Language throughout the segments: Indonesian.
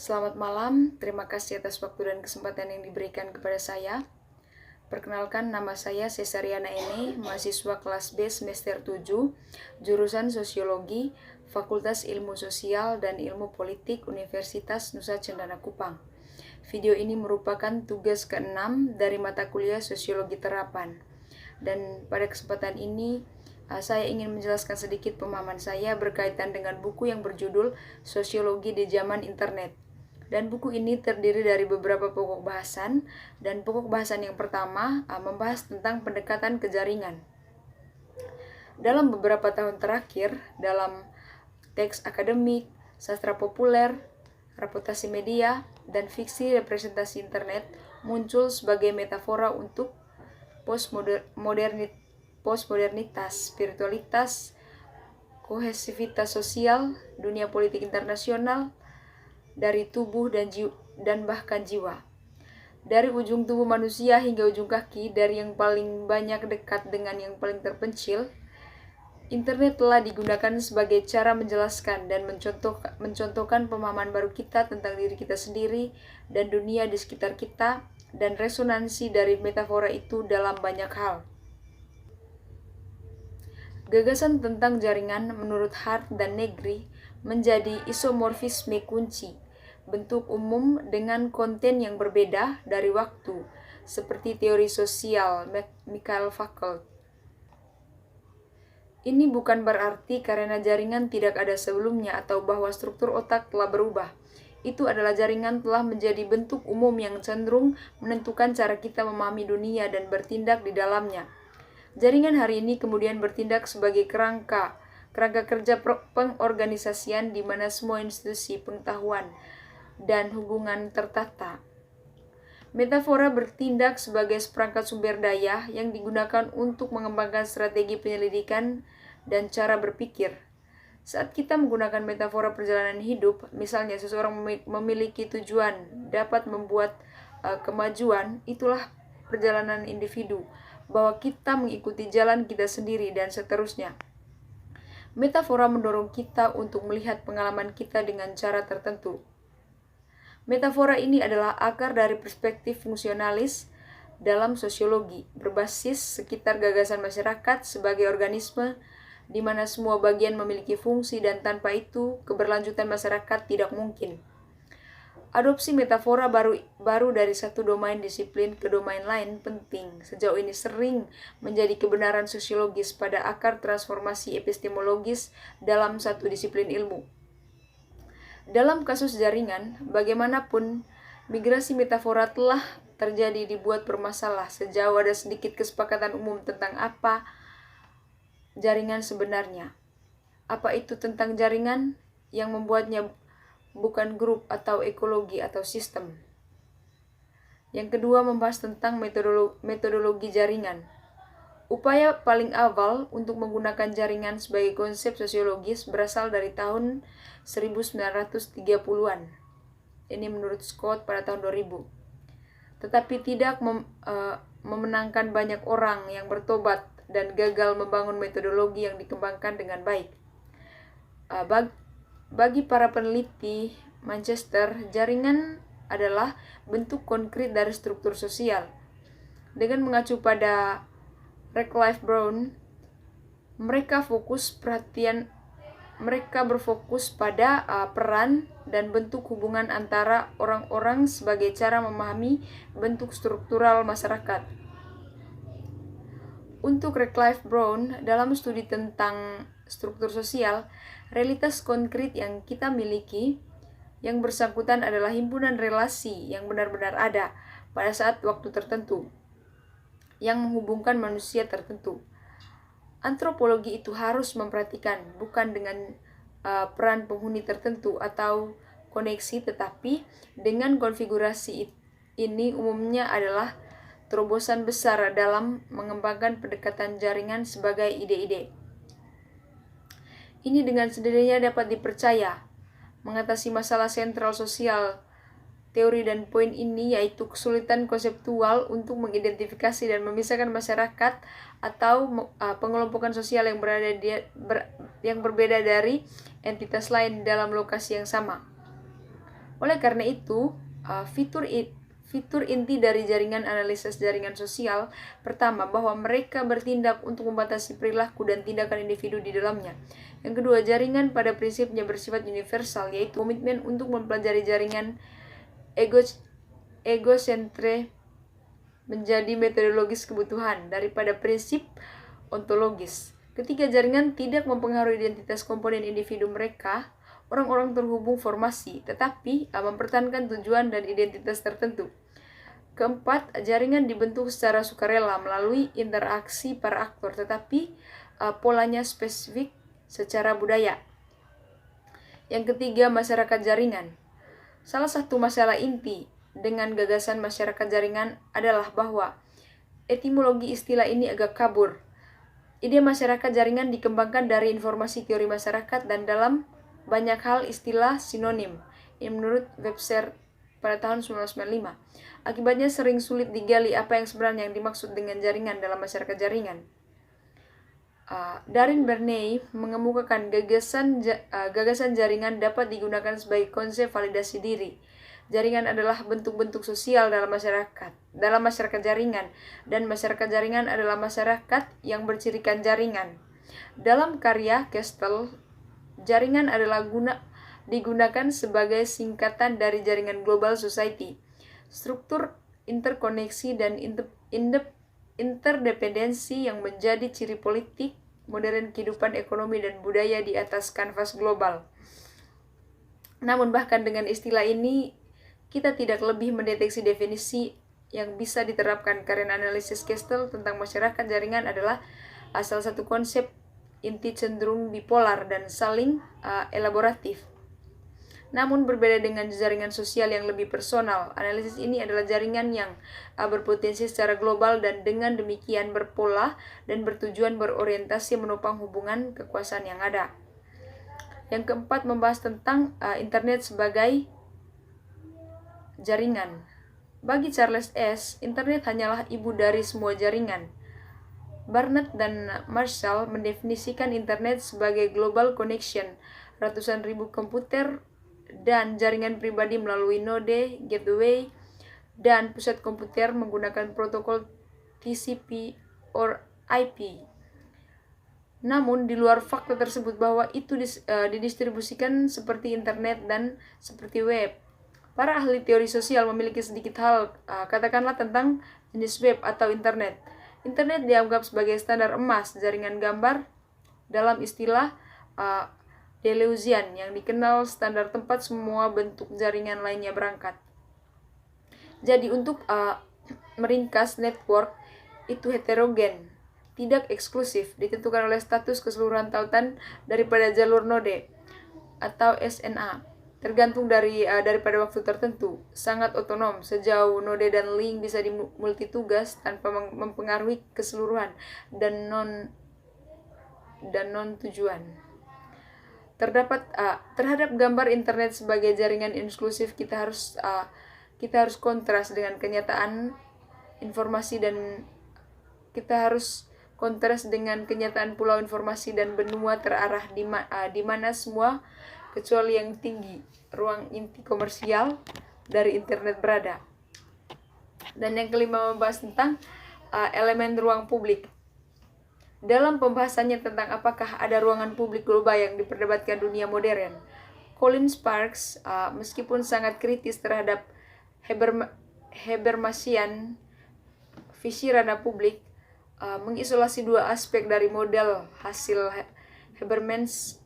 Selamat malam, terima kasih atas waktu dan kesempatan yang diberikan kepada saya. Perkenalkan, nama saya Cesariana Ene, mahasiswa kelas B semester 7, jurusan Sosiologi, Fakultas Ilmu Sosial dan Ilmu Politik Universitas Nusa Cendana Kupang. Video ini merupakan tugas ke-6 dari mata kuliah Sosiologi Terapan. Dan pada kesempatan ini, saya ingin menjelaskan sedikit pemahaman saya berkaitan dengan buku yang berjudul Sosiologi di Zaman Internet. Dan buku ini terdiri dari beberapa pokok bahasan, dan pokok bahasan yang pertama membahas tentang pendekatan ke jaringan. Dalam beberapa tahun terakhir, dalam teks akademik, sastra populer, reputasi media, dan fiksi representasi internet muncul sebagai metafora untuk postmodernitas, spiritualitas, kohesivitas sosial, dunia politik internasional, dari tubuh dan bahkan jiwa. Dari ujung tubuh manusia hingga ujung kaki, dari yang paling banyak dekat dengan yang paling terpencil, internet telah digunakan sebagai cara menjelaskan dan mencontohkan pemahaman baru kita tentang diri kita sendiri dan dunia di sekitar kita, dan resonansi dari metafora itu dalam banyak hal. Gagasan tentang jaringan menurut Hart dan Negri menjadi isomorfisme kunci, bentuk umum dengan konten yang berbeda dari waktu, seperti teori sosial Michael Foucault. Ini bukan berarti karena jaringan tidak ada sebelumnya atau bahwa struktur otak telah berubah. Itu adalah jaringan telah menjadi bentuk umum yang cenderung menentukan cara kita memahami dunia dan bertindak di dalamnya. Jaringan hari ini kemudian bertindak sebagai kerangka kerja pengorganisasian di mana semua institusi pengetahuan dan hubungan tertata. Metafora bertindak sebagai seperangkat sumber daya yang digunakan untuk mengembangkan strategi penyelidikan dan cara berpikir. Saat kita menggunakan metafora perjalanan hidup, misalnya seseorang memiliki tujuan dapat membuat kemajuan, itulah perjalanan individu, bahwa kita mengikuti jalan kita sendiri, dan seterusnya. Metafora mendorong kita untuk melihat pengalaman kita dengan cara tertentu. Metafora ini adalah akar dari perspektif fungsionalis dalam sosiologi, berbasis sekitar gagasan masyarakat sebagai organisme di mana semua bagian memiliki fungsi dan tanpa itu keberlanjutan masyarakat tidak mungkin. Adopsi metafora baru dari satu domain disiplin ke domain lain penting. Sejauh ini sering menjadi kebenaran sosiologis pada akar transformasi epistemologis dalam satu disiplin ilmu. Dalam kasus jaringan, bagaimanapun, migrasi metafora telah terjadi dibuat bermasalah sejauh ada sedikit kesepakatan umum tentang apa jaringan sebenarnya. Apa itu tentang jaringan yang membuatnya bukan grup atau ekologi atau sistem. Yang kedua membahas tentang metodologi jaringan. Upaya paling awal untuk menggunakan jaringan sebagai konsep sosiologis berasal dari tahun 1930-an. Ini menurut Scott pada tahun 2000. Tetapi tidak memenangkan banyak orang yang bertobat dan gagal membangun metodologi yang dikembangkan dengan baik. Bagi para peneliti Manchester, jaringan adalah bentuk konkret dari struktur sosial. Dengan mengacu pada Radcliffe Brown, mereka berfokus pada peran dan bentuk hubungan antara orang-orang sebagai cara memahami bentuk struktural masyarakat. Untuk Radcliffe Brown, dalam studi tentang struktur sosial, realitas konkret yang kita miliki yang bersangkutan adalah himpunan relasi yang benar-benar ada pada saat waktu tertentu yang menghubungkan manusia tertentu. Antropologi itu harus memperhatikan bukan dengan peran penghuni tertentu atau koneksi, tetapi dengan konfigurasi ini umumnya adalah terobosan besar dalam mengembangkan pendekatan jaringan sebagai ide-ide. Ini dengan sendirinya dapat dipercaya mengatasi masalah sentral sosial. Teori dan poin ini yaitu kesulitan konseptual untuk mengidentifikasi dan memisahkan masyarakat atau pengelompokan sosial yang berbeda dari entitas lain dalam lokasi yang sama. Oleh karena itu, fitur inti dari jaringan analisis jaringan sosial pertama, bahwa mereka bertindak untuk membatasi perilaku dan tindakan individu di dalamnya. Yang kedua, jaringan pada prinsipnya bersifat universal, yaitu komitmen untuk mempelajari jaringan egocentre menjadi metodologis kebutuhan daripada prinsip ontologis. Ketiga, jaringan tidak mempengaruhi identitas komponen individu mereka, orang-orang terhubung formasi, tetapi mempertahankan tujuan dan identitas tertentu. Keempat, jaringan dibentuk secara sukarela melalui interaksi para aktor, tetapi polanya spesifik secara budaya. Yang ketiga, masyarakat jaringan. Salah satu masalah inti dengan gagasan masyarakat jaringan adalah bahwa etimologi istilah ini agak kabur. Ide masyarakat jaringan dikembangkan dari informasi teori masyarakat dan dalam banyak hal istilah sinonim, yang menurut Webster pada tahun 1995. Akibatnya sering sulit digali apa yang sebenarnya yang dimaksud dengan jaringan dalam masyarakat jaringan. Darin Bernay mengemukakan gagasan jaringan dapat digunakan sebagai konsep validasi diri. Jaringan adalah bentuk-bentuk sosial dalam masyarakat jaringan, dan masyarakat jaringan adalah masyarakat yang bercirikan jaringan. Dalam karya Kestel, jaringan adalah digunakan sebagai singkatan dari jaringan Global Society. Struktur interkoneksi dan interdependensi yang menjadi ciri politik modern kehidupan ekonomi dan budaya di atas kanvas global. Namun bahkan dengan istilah ini, kita tidak lebih mendeteksi definisi yang bisa diterapkan, karena analisis Kestel tentang masyarakat jaringan adalah salah satu konsep inti cenderung bipolar dan saling elaboratif. Namun berbeda dengan jaringan sosial yang lebih personal, analisis ini adalah jaringan yang berpotensi secara global dan dengan demikian berpola dan bertujuan berorientasi menopang hubungan kekuasaan yang ada. Yang keempat, membahas tentang internet sebagai jaringan. Bagi Charles S., internet hanyalah ibu dari semua jaringan. Barnett dan Marshall mendefinisikan internet sebagai global connection, ratusan ribu komputer dan jaringan pribadi melalui node, gateway, dan pusat komputer menggunakan protokol TCP or IP. Namun, di luar fakta tersebut bahwa itu didistribusikan seperti internet dan seperti web, para ahli teori sosial memiliki sedikit hal, katakanlah tentang jenis web atau internet. Internet dianggap sebagai standar emas jaringan gambar dalam istilah Deleuzian yang dikenal standar tempat semua bentuk jaringan lainnya berangkat. Jadi untuk meringkas, network itu heterogen, tidak eksklusif, ditentukan oleh status keseluruhan tautan daripada jalur node atau SNA. Tergantung daripada waktu tertentu, sangat otonom sejauh node dan link bisa dimultitugas tanpa mempengaruhi keseluruhan dan non tujuan. Terhadap gambar internet sebagai jaringan eksklusif, kita harus kontras dengan kenyataan informasi, dan kita harus kontras dengan kenyataan pulau informasi dan benua terarah di mana semua kecuali yang tinggi, ruang inti komersial dari internet berada. Dan yang kelima, membahas tentang elemen ruang publik. Dalam pembahasannya tentang apakah ada ruangan publik global yang diperdebatkan dunia modern, Colin Sparks, meskipun sangat kritis terhadap Habermasian visi ranah publik, mengisolasi dua aspek dari model hasil Habermas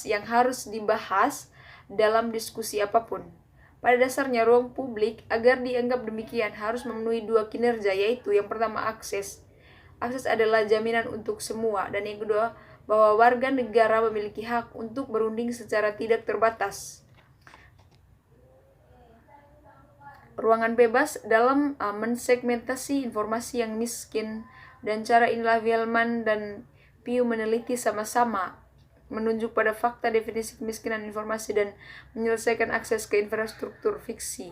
yang harus dibahas dalam diskusi apapun. Pada dasarnya, ruang publik agar dianggap demikian harus memenuhi dua kinerja, yaitu yang pertama akses. Akses adalah jaminan untuk semua, dan yang kedua bahwa warga negara memiliki hak untuk berunding secara tidak terbatas. Ruangan bebas dalam mensegmentasi informasi yang miskin, dan cara inilah Wellman dan Pew meneliti sama-sama menunjuk pada fakta definisi kemiskinan informasi dan menyelesaikan akses ke infrastruktur fiksi,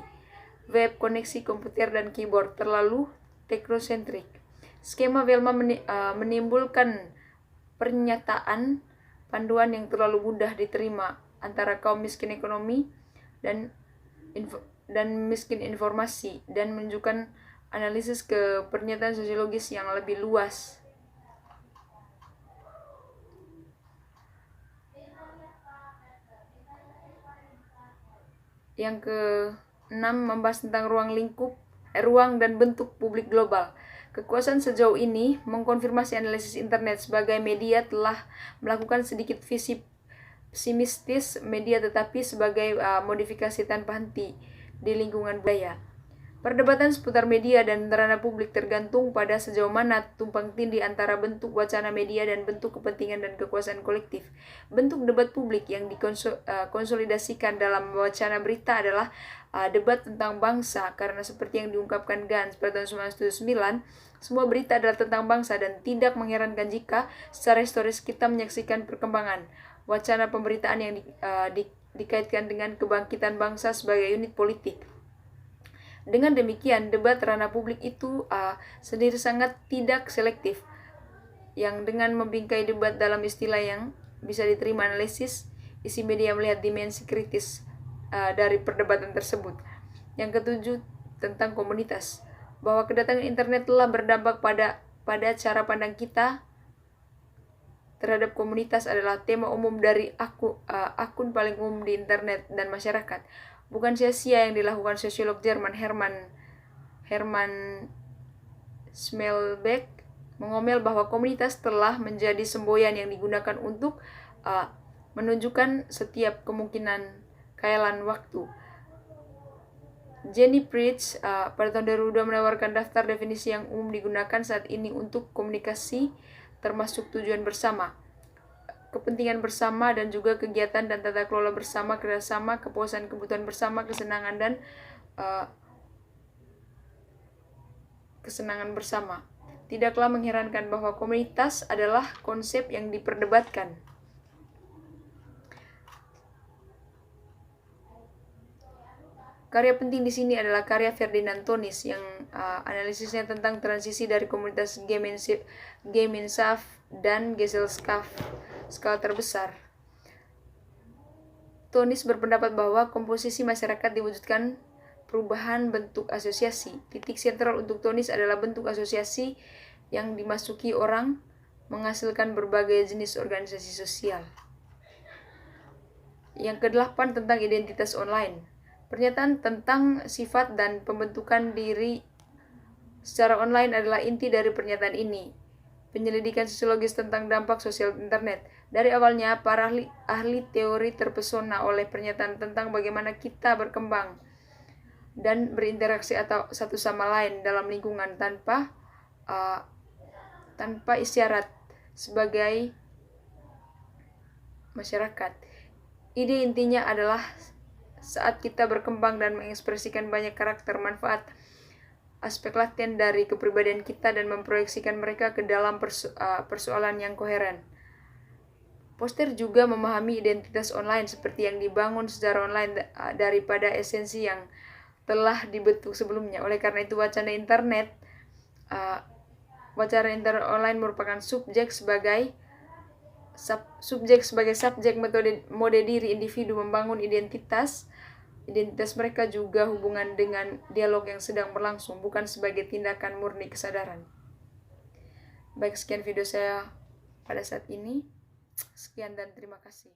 web, koneksi komputer, dan keyboard terlalu teknosentrik. Skema Wellman menimbulkan pernyataan panduan yang terlalu mudah diterima antara kaum miskin ekonomi dan miskin informasi, dan menunjukkan analisis ke pernyataan sosiologis yang lebih luas. Yang ke-6 membahas tentang ruang dan bentuk publik global. Kekuasaan sejauh ini mengkonfirmasi analisis internet sebagai media telah melakukan sedikit visi pesimistis media, tetapi sebagai modifikasi tanpa henti di lingkungan budaya. Perdebatan seputar media dan ranah publik tergantung pada sejauh mana tumpang tindih antara bentuk wacana media dan bentuk kepentingan dan kekuasaan kolektif. Bentuk debat publik yang dikonsolidasikan dalam wacana berita adalah debat tentang bangsa, karena seperti yang diungkapkan Gans pada tahun 1979, semua berita adalah tentang bangsa, dan tidak mengherankan jika secara historis kita menyaksikan perkembangan wacana pemberitaan yang dikaitkan dengan kebangkitan bangsa sebagai unit politik. Dengan demikian, debat ranah publik itu sendiri sangat tidak selektif, yang dengan membingkai debat dalam istilah yang bisa diterima analisis, isi media melihat dimensi kritis dari perdebatan tersebut. Yang ke-7 tentang komunitas, bahwa kedatangan internet telah berdampak pada cara pandang kita terhadap komunitas adalah tema umum dari akun paling umum di internet dan masyarakat. Bukan sia-sia yang dilakukan sosiolog Jerman Hermann Schmelbeck mengomel bahwa komunitas telah menjadi semboyan yang digunakan untuk menunjukkan setiap kemungkinan khayalan waktu. Jenny Pritz pada tahun 2002 menawarkan daftar definisi yang umum digunakan saat ini untuk komunikasi, termasuk tujuan bersama, kepentingan bersama, dan juga kegiatan dan tata kelola bersama, kerjasama, kepuasan, kebutuhan bersama, kesenangan, dan kesenangan bersama. Tidaklah mengherankan bahwa komunitas adalah konsep yang diperdebatkan. Karya penting di sini adalah karya Ferdinand Tönnies yang analisisnya tentang transisi dari komunitas Gemeinschaft dan Gesellschaft skala terbesar. Tönnies berpendapat bahwa komposisi masyarakat diwujudkan perubahan bentuk asosiasi. Titik sentral untuk Tönnies adalah bentuk asosiasi yang dimasuki orang menghasilkan berbagai jenis organisasi sosial. Yang ke-8 tentang identitas online. Pernyataan tentang sifat dan pembentukan diri secara online adalah inti dari pernyataan ini. Penyelidikan sosiologis tentang dampak sosial internet. Dari awalnya, para ahli teori terpesona oleh pernyataan tentang bagaimana kita berkembang dan berinteraksi atau satu sama lain dalam lingkungan tanpa isyarat sebagai masyarakat. Ide intinya adalah saat kita berkembang dan mengekspresikan banyak karakter, manfaat, aspek laten dari kepribadian kita dan memproyeksikan mereka ke dalam persoalan yang koheren. Poster juga memahami identitas online seperti yang dibangun secara online daripada esensi yang telah dibentuk sebelumnya. Oleh karena itu, wacana internet online merupakan subjek sebagai subjek mode diri individu membangun identitas mereka juga hubungan dengan dialog yang sedang berlangsung, bukan sebagai tindakan murni kesadaran. Baik, sekian video saya pada saat ini. Sekian dan terima kasih.